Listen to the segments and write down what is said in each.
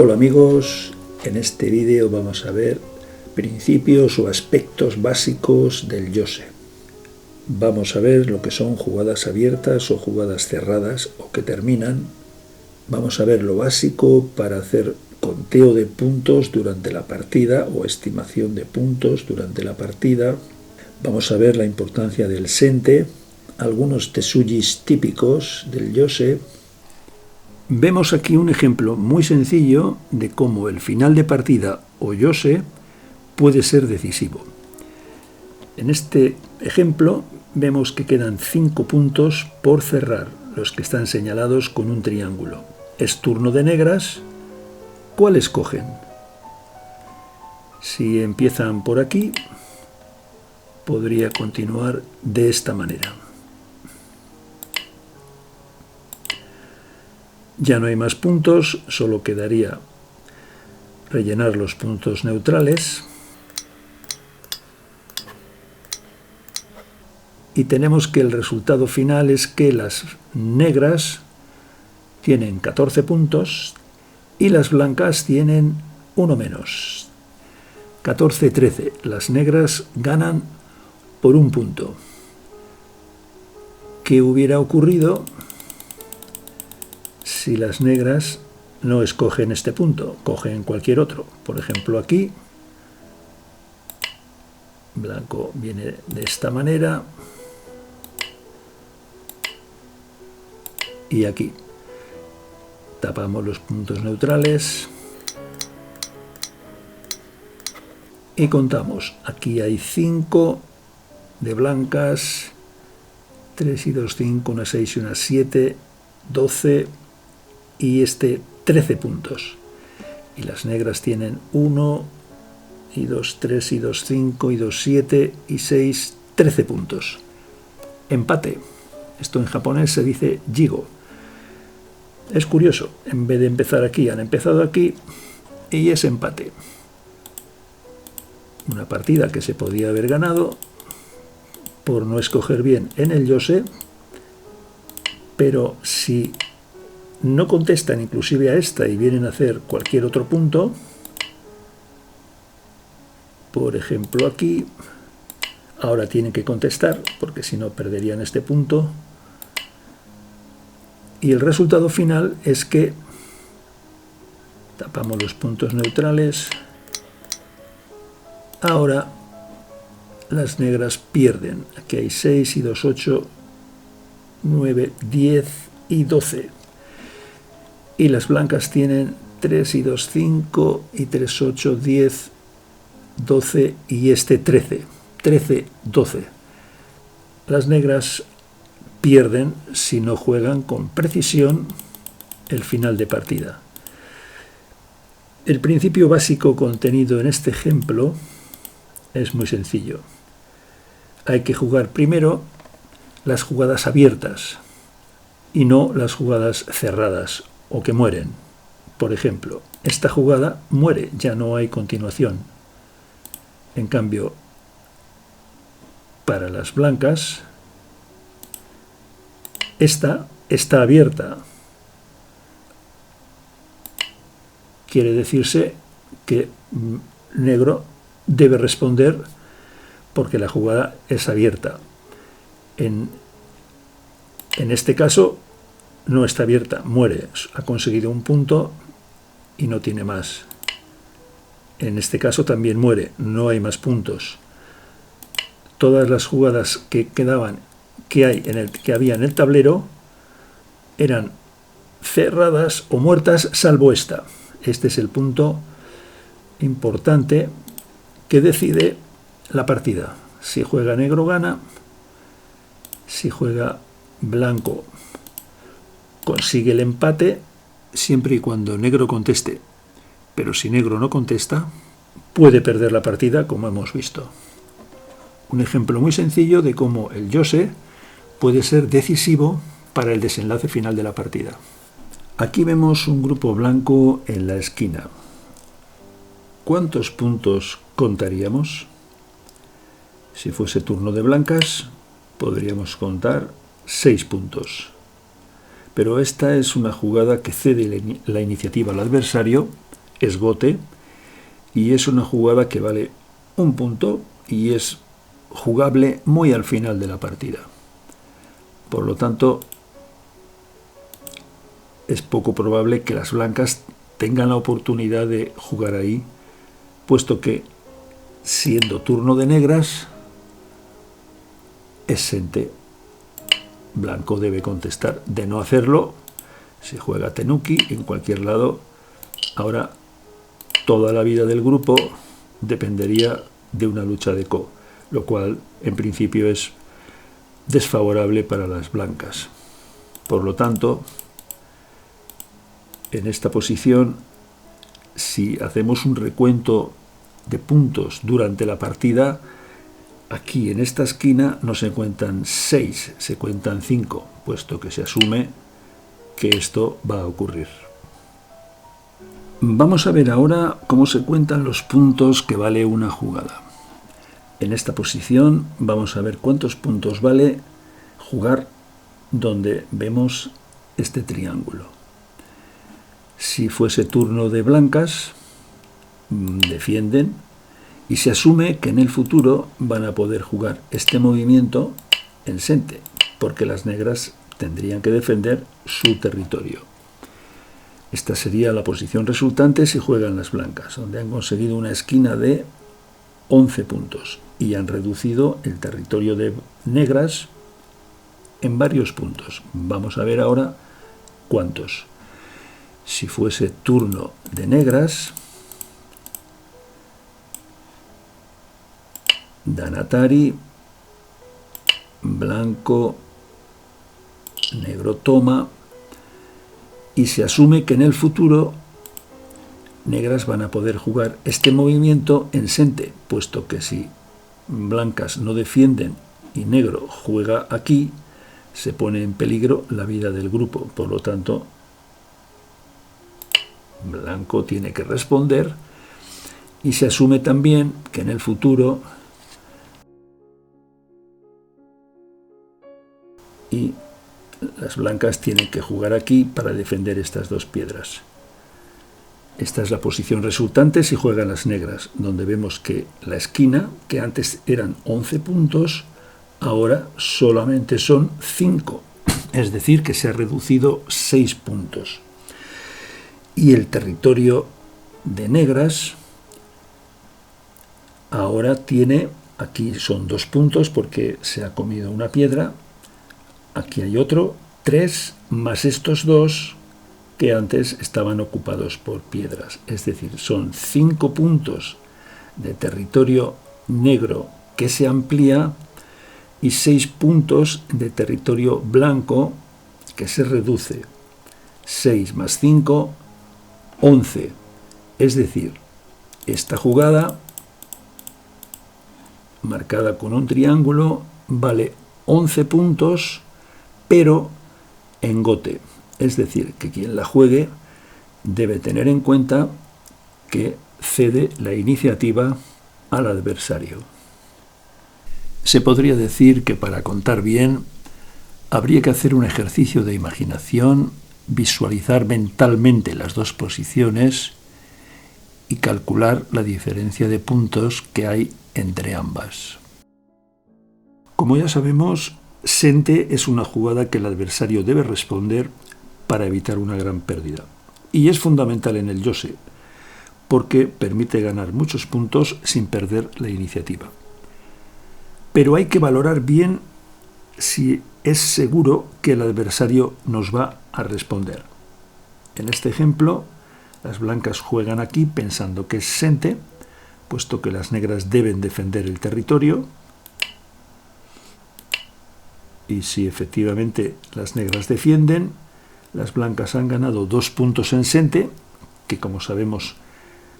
Hola amigos, en este vídeo vamos a ver principios o aspectos básicos del Yose. Vamos a ver lo que son jugadas abiertas o jugadas cerradas o que terminan. Vamos a ver lo básico para hacer conteo de puntos durante la partida o estimación de puntos durante la partida. Vamos a ver la importancia del sente, algunos tetsujis típicos del Yose. Vemos aquí un ejemplo muy sencillo de cómo el final de partida o Yose puede ser decisivo. En este ejemplo vemos que quedan 5 puntos por cerrar, los que están señalados con un triángulo. Es turno de negras. ¿Cuál escogen? Si empiezan por aquí, podría continuar de esta manera. Ya no hay más puntos, solo quedaría rellenar los puntos neutrales. Y tenemos que el resultado final es que las negras tienen 14 puntos y las blancas tienen uno menos. 14-13. Las negras ganan por un punto. ¿Qué hubiera ocurrido si las negras no escogen este punto, cogen cualquier otro? Por ejemplo, aquí, blanco viene de esta manera, y aquí tapamos los puntos neutrales y contamos. Aquí hay 5 de blancas, 3 y 2, 5, una 6 y una 7, 12, y 13 puntos. Y las negras tienen 1 y 2, 3 y 2, 5 y 2, 7 y 6, 13 puntos. Empate. Esto en japonés se dice jigo. Es curioso, en vez de empezar aquí, han empezado aquí y es empate. Una partida que se podía haber ganado por no escoger bien en el Yose, pero si no contestan inclusive a esta y vienen a hacer cualquier otro punto, por ejemplo aquí, ahora tienen que contestar porque si no perderían este punto, y el resultado final es que tapamos los puntos neutrales. Ahora las negras pierden. Aquí hay 6 y 2, 8, 9, 10 y 12. Y las blancas tienen 3 y 2, 5 y 3, 8, 10, 12 y 13. 13, 12. Las negras pierden si no juegan con precisión el final de partida. El principio básico contenido en este ejemplo es muy sencillo. Hay que jugar primero las jugadas abiertas y no las jugadas cerradas o que mueren. Por ejemplo, esta jugada muere, ya no hay continuación. En cambio, para las blancas, esta está abierta. Quiere decirse que negro debe responder porque la jugada es abierta. En este caso no está abierta, muere, ha conseguido un punto y no tiene más. En este caso también muere, no hay más puntos. Todas las jugadas que quedaban, que había en el tablero, eran cerradas o muertas, salvo esta. Este es el punto importante que decide la partida. Si juega negro gana, si juega blanco consigue el empate, siempre y cuando negro conteste. Pero si negro no contesta, puede perder la partida, como hemos visto. Un ejemplo muy sencillo de cómo el Yose puede ser decisivo para el desenlace final de la partida. Aquí vemos un grupo blanco en la esquina. ¿Cuántos puntos contaríamos? Si fuese turno de blancas, podríamos contar 6 puntos. Pero esta es una jugada que cede la iniciativa al adversario esgote, y es una jugada que vale un punto y es jugable muy al final de la partida. Por lo tanto, es poco probable que las blancas tengan la oportunidad de jugar ahí, puesto que, siendo turno de negras, es sente. Blanco debe contestar. De no hacerlo, se juega tenuki en cualquier lado. Ahora, toda la vida del grupo dependería de una lucha de ko, lo cual, en principio, es desfavorable para las blancas. Por lo tanto, en esta posición, si hacemos un recuento de puntos durante la partida, aquí en esta esquina no se cuentan 6, se cuentan 5, puesto que se asume que esto va a ocurrir. Vamos a ver ahora cómo se cuentan los puntos que vale una jugada. En esta posición vamos a ver cuántos puntos vale jugar donde vemos este triángulo. Si fuese turno de blancas, defienden, y se asume que en el futuro van a poder jugar este movimiento en sente, porque las negras tendrían que defender su territorio. Esta sería la posición resultante si juegan las blancas, donde han conseguido una esquina de 11 puntos y han reducido el territorio de negras en varios puntos. Vamos a ver ahora cuántos. Si fuese turno de negras, Danatari, blanco, negro toma, y se asume que en el futuro negras van a poder jugar este movimiento en sente, puesto que si blancas no defienden y negro juega aquí, se pone en peligro la vida del grupo. Por lo tanto, blanco tiene que responder, y se asume también que en el futuro y las blancas tienen que jugar aquí para defender estas dos piedras. Esta es la posición resultante si juegan las negras, donde vemos que la esquina, que antes eran 11 puntos, ahora solamente son 5. Es decir, que se ha reducido 6 puntos. Y el territorio de negras ahora tiene, aquí son 2 puntos porque se ha comido una piedra, aquí hay otro, 3 más estos 2 que antes estaban ocupados por piedras. Es decir, son 5 puntos de territorio negro que se amplía y 6 puntos de territorio blanco que se reduce. 6 más 5, 11. Es decir, esta jugada, marcada con un triángulo, vale 11 puntos, pero en gote. Es decir, que quien la juegue debe tener en cuenta que cede la iniciativa al adversario. Se podría decir que para contar bien habría que hacer un ejercicio de imaginación, visualizar mentalmente las dos posiciones y calcular la diferencia de puntos que hay entre ambas. Como ya sabemos, sente es una jugada que el adversario debe responder para evitar una gran pérdida. Y es fundamental en el Yose, porque permite ganar muchos puntos sin perder la iniciativa. Pero hay que valorar bien si es seguro que el adversario nos va a responder. En este ejemplo, las blancas juegan aquí pensando que es sente, puesto que las negras deben defender el territorio. Y si efectivamente las negras defienden, las blancas han ganado 2 puntos en sente, que como sabemos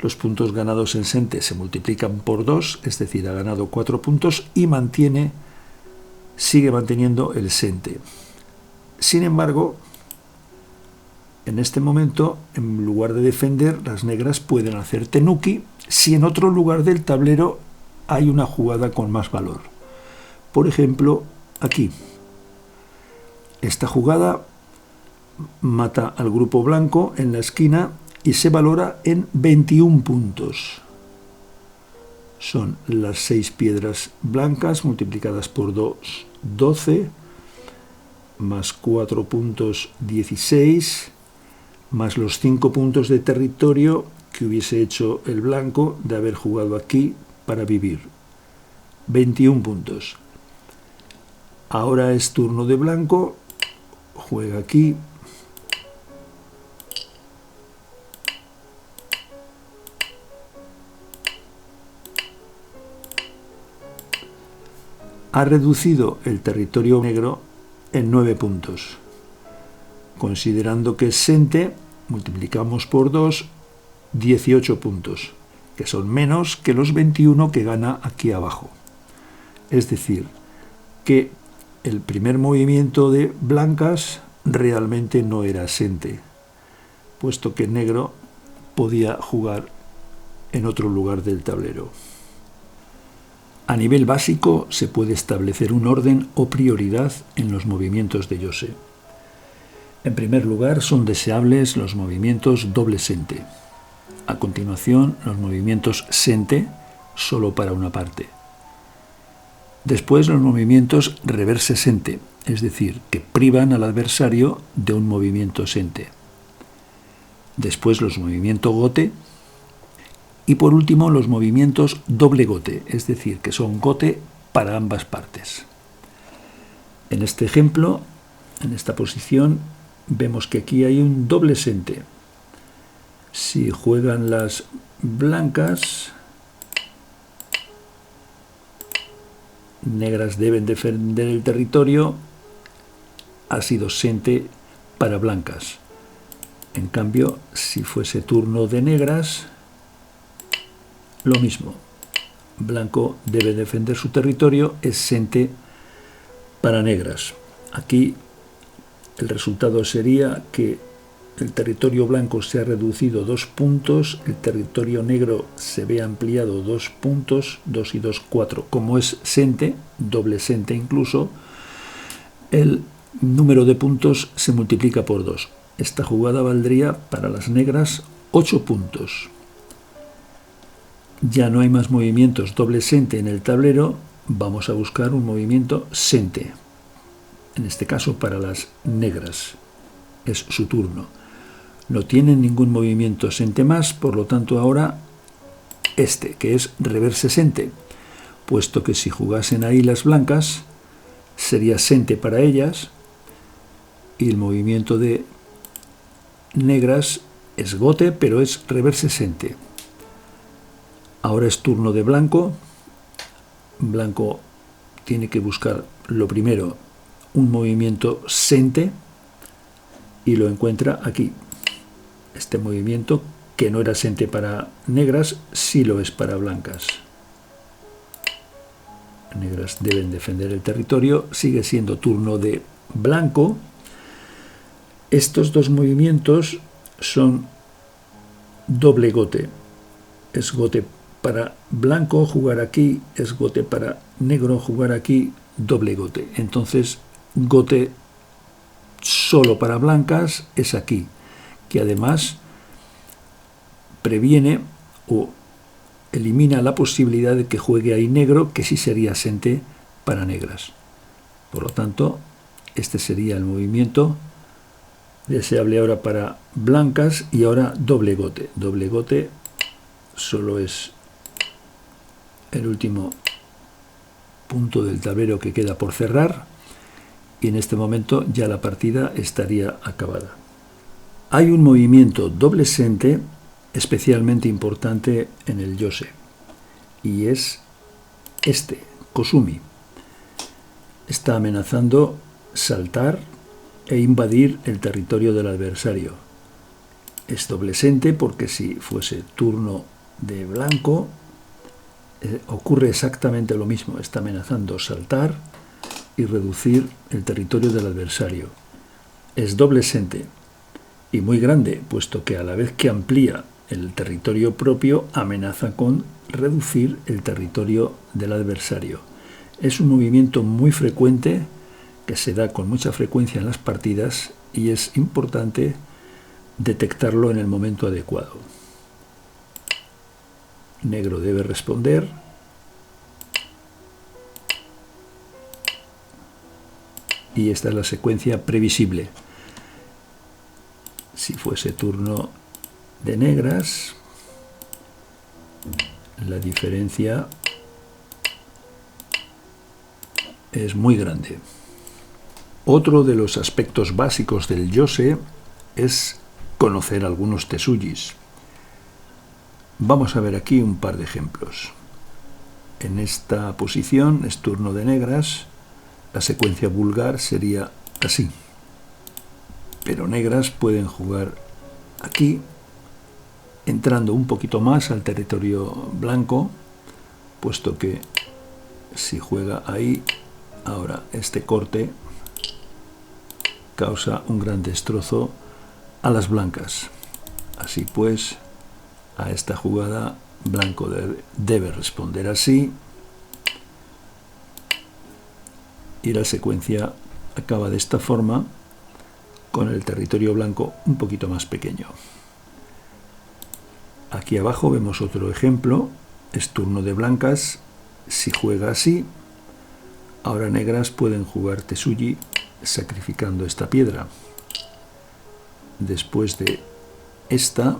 los puntos ganados en sente se multiplican por 2, es decir, ha ganado 4 puntos y sigue manteniendo el sente. Sin embargo, en este momento, en lugar de defender, las negras pueden hacer tenuki si en otro lugar del tablero hay una jugada con más valor. Por ejemplo, aquí. Esta jugada mata al grupo blanco en la esquina y se valora en 21 puntos. Son las 6 piedras blancas multiplicadas por 2, 12, más 4 puntos, 16, más los 5 puntos de territorio que hubiese hecho el blanco de haber jugado aquí para vivir. 21 puntos. Ahora es turno de blanco, juega aquí. Ha reducido el territorio negro en 9 puntos. Considerando que es sente, multiplicamos por 2, 18 puntos, que son menos que los 21 que gana aquí abajo. Es decir, que el primer movimiento de blancas realmente no era sente, puesto que negro podía jugar en otro lugar del tablero. A nivel básico se puede establecer un orden o prioridad en los movimientos de José. En primer lugar, son deseables los movimientos doble sente. A continuación, los movimientos sente solo para una parte. Después, los movimientos reverse sente, es decir, que privan al adversario de un movimiento sente. Después, los movimientos gote. Y por último, los movimientos doble gote, es decir, que son gote para ambas partes. En este ejemplo, en esta posición, vemos que aquí hay un doble sente. Si juegan las blancas, negras deben defender el territorio, ha sido sente para blancas. En cambio, si fuese turno de negras, lo mismo. Blanco debe defender su territorio, es sente para negras. Aquí el resultado sería que el territorio blanco se ha reducido 2 puntos, el territorio negro se ve ampliado 2 puntos, 2 y 2, 4. Como es sente, doble sente incluso, el número de puntos se multiplica por 2. Esta jugada valdría para las negras 8 puntos. Ya no hay más movimientos doble sente en el tablero, vamos a buscar un movimiento sente. En este caso para las negras. Es su turno. No tienen ningún movimiento sente más, por lo tanto ahora este, que es reverse sente, puesto que si jugasen ahí las blancas, sería sente para ellas, y el movimiento de negras es gote, pero es reverse sente. Ahora es turno de blanco. Blanco tiene que buscar lo primero, un movimiento sente, y lo encuentra aquí. Este movimiento, que no era sente para negras, sí lo es para blancas. Negras deben defender el territorio, sigue siendo turno de blanco. Estos dos movimientos son doble gote. Es gote para blanco jugar aquí, es gote para negro jugar aquí, doble gote. Entonces, gote solo para blancas es aquí, que además previene o elimina la posibilidad de que juegue ahí negro, que sí sería sente para negras. Por lo tanto, este sería el movimiento deseable ahora para blancas, y ahora doble gote. Doble gote solo es el último punto del tablero que queda por cerrar, y en este momento ya la partida estaría acabada. Hay un movimiento doble sente especialmente importante en el José, y es este, Kosumi. Está amenazando saltar e invadir el territorio del adversario. Es doble sente porque si fuese turno de blanco, ocurre exactamente lo mismo. Está amenazando saltar y reducir el territorio del adversario. Es doble sente y muy grande, puesto que a la vez que amplía el territorio propio, amenaza con reducir el territorio del adversario. Es un movimiento muy frecuente, que se da con mucha frecuencia en las partidas, y es importante detectarlo en el momento adecuado. Negro debe responder. Y esta es la secuencia previsible. Si fuese turno de negras, la diferencia es muy grande. Otro de los aspectos básicos del Yose es conocer algunos tesugis. Vamos a ver aquí un par de ejemplos. En esta posición es turno de negras. La secuencia vulgar sería así. Pero negras pueden jugar aquí, entrando un poquito más al territorio blanco, puesto que si juega ahí, ahora este corte causa un gran destrozo a las blancas. Así pues, a esta jugada blanco debe responder así, y la secuencia acaba de esta forma, con el territorio blanco un poquito más pequeño. Aquí abajo vemos otro ejemplo. Es turno de blancas. Si juega así, ahora negras pueden jugar tesuji sacrificando esta piedra. Después de esta,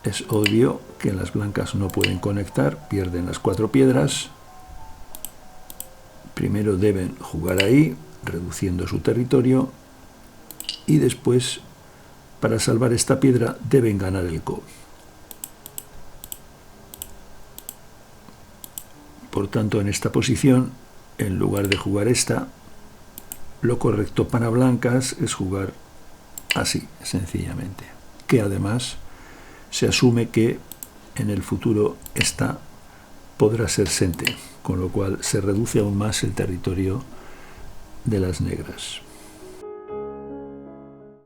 es obvio que las blancas no pueden conectar, pierden las 4 piedras. Primero deben jugar ahí, reduciendo su territorio, y después, para salvar esta piedra, deben ganar el ko. Por tanto, en esta posición, en lugar de jugar esta, lo correcto para blancas es jugar así, sencillamente. Que además se asume que en el futuro esta podrá ser sente, con lo cual se reduce aún más el territorio de las negras.